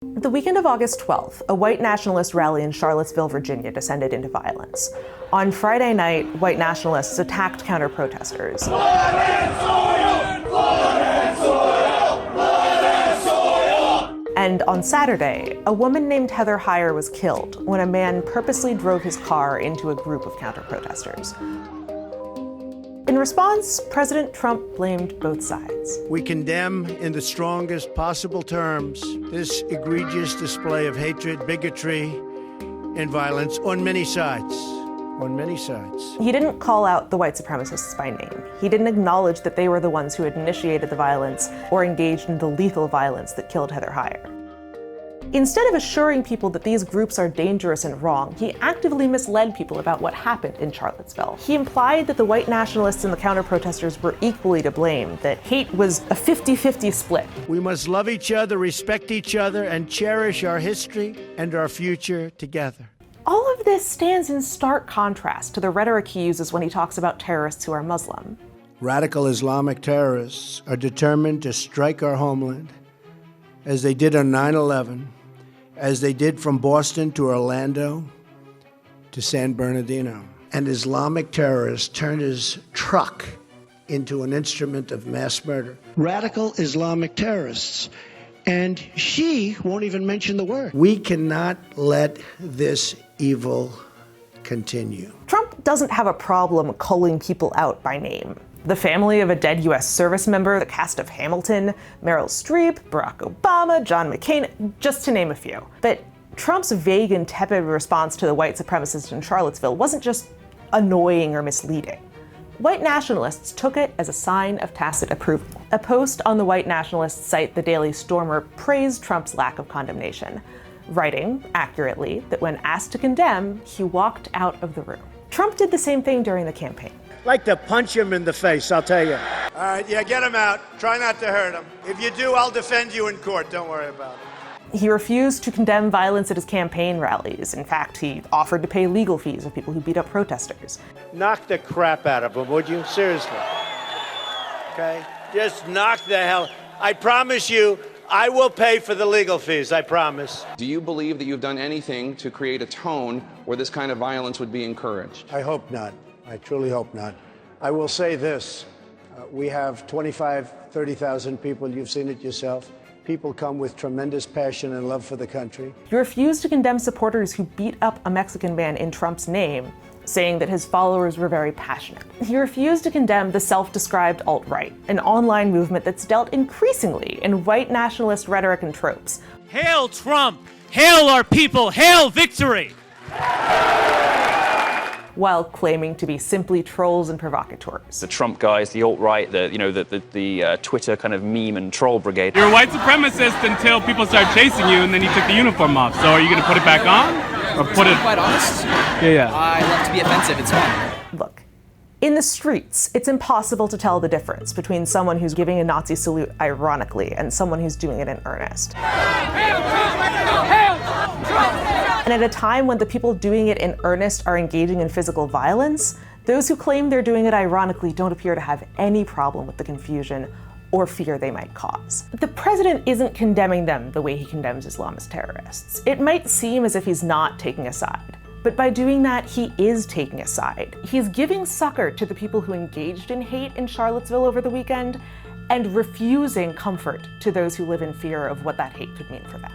The weekend of August 12th, a white nationalist rally in Charlottesville, Virginia descended into violence. On Friday night, white nationalists attacked counter-protesters. Blood and soil! Blood and soil! Blood and soil! And on Saturday, a woman named Heather Heyer was killed when a man purposely drove his car into a group of counter-protesters. In response, President Trump blamed both sides. We condemn in the strongest possible terms this egregious display of hatred, bigotry, and violence on many sides. On many sides. He didn't call out the white supremacists by name. He didn't acknowledge that they were the ones who had initiated the violence or engaged in the lethal violence that killed Heather Heyer. Instead of assuring people that these groups are dangerous and wrong, he actively misled people about what happened in Charlottesville. He implied that the white nationalists and the counter-protesters were equally to blame, that hate was a 50-50 split. We must love each other, respect each other, and cherish our history and our future together. All of this stands in stark contrast to the rhetoric he uses when he talks about terrorists who are Muslim. Radical Islamic terrorists are determined to strike our homeland, as they did on 9/11, as they did from Boston to Orlando to San Bernardino. An Islamic terrorist turned his truck into an instrument of mass murder. Radical Islamic terrorists. And she won't even mention the word. We cannot let this evil continue. Trump doesn't have a problem calling people out by name. The family of a dead US service member, the cast of Hamilton, Meryl Streep, Barack Obama, John McCain, just to name a few. But Trump's vague and tepid response to the white supremacists in Charlottesville wasn't just annoying or misleading. White nationalists took it as a sign of tacit approval. A post on the white nationalist site The Daily Stormer praised Trump's lack of condemnation, writing, accurately, that when asked to condemn, he walked out of the room. Trump did the same thing during the campaign. Like to punch him in the face, I'll tell you. All right, yeah, get him out. Try not to hurt him. If you do, I'll defend you in court. Don't worry about it. He refused to condemn violence at his campaign rallies. In fact, he offered to pay legal fees of people who beat up protesters. Knock the crap out of him, would you? Seriously. Okay? Just knock the hell. I promise you, I will pay for the legal fees, I promise. Do you believe that you've done anything to create a tone where this kind of violence would be encouraged? I hope not. I truly hope not. I will say this. We have 30,000 people. You've seen it yourself. People come with tremendous passion and love for the country. He refused to condemn supporters who beat up a Mexican man in Trump's name, saying that his followers were very passionate. He refused to condemn the self-described alt-right, an online movement that's dealt increasingly in white nationalist rhetoric and tropes. Hail Trump! Hail our people! Hail victory! While claiming to be simply trolls and provocateurs. The Trump guys, the alt-right, the Twitter kind of meme and troll brigade. You're a white supremacist until people start chasing you and then you took the uniform off. So are you going to put it back on? Or put it... Quite honest? Yeah. I love to be offensive, it's fun. Look, in the streets, it's impossible to tell the difference between someone who's giving a Nazi salute ironically and someone who's doing it in earnest. And at a time when the people doing it in earnest are engaging in physical violence, those who claim they're doing it ironically don't appear to have any problem with the confusion or fear they might cause. The president isn't condemning them the way he condemns Islamist terrorists. It might seem as if he's not taking a side, but by doing that, he is taking a side. He's giving succor to the people who engaged in hate in Charlottesville over the weekend and refusing comfort to those who live in fear of what that hate could mean for them.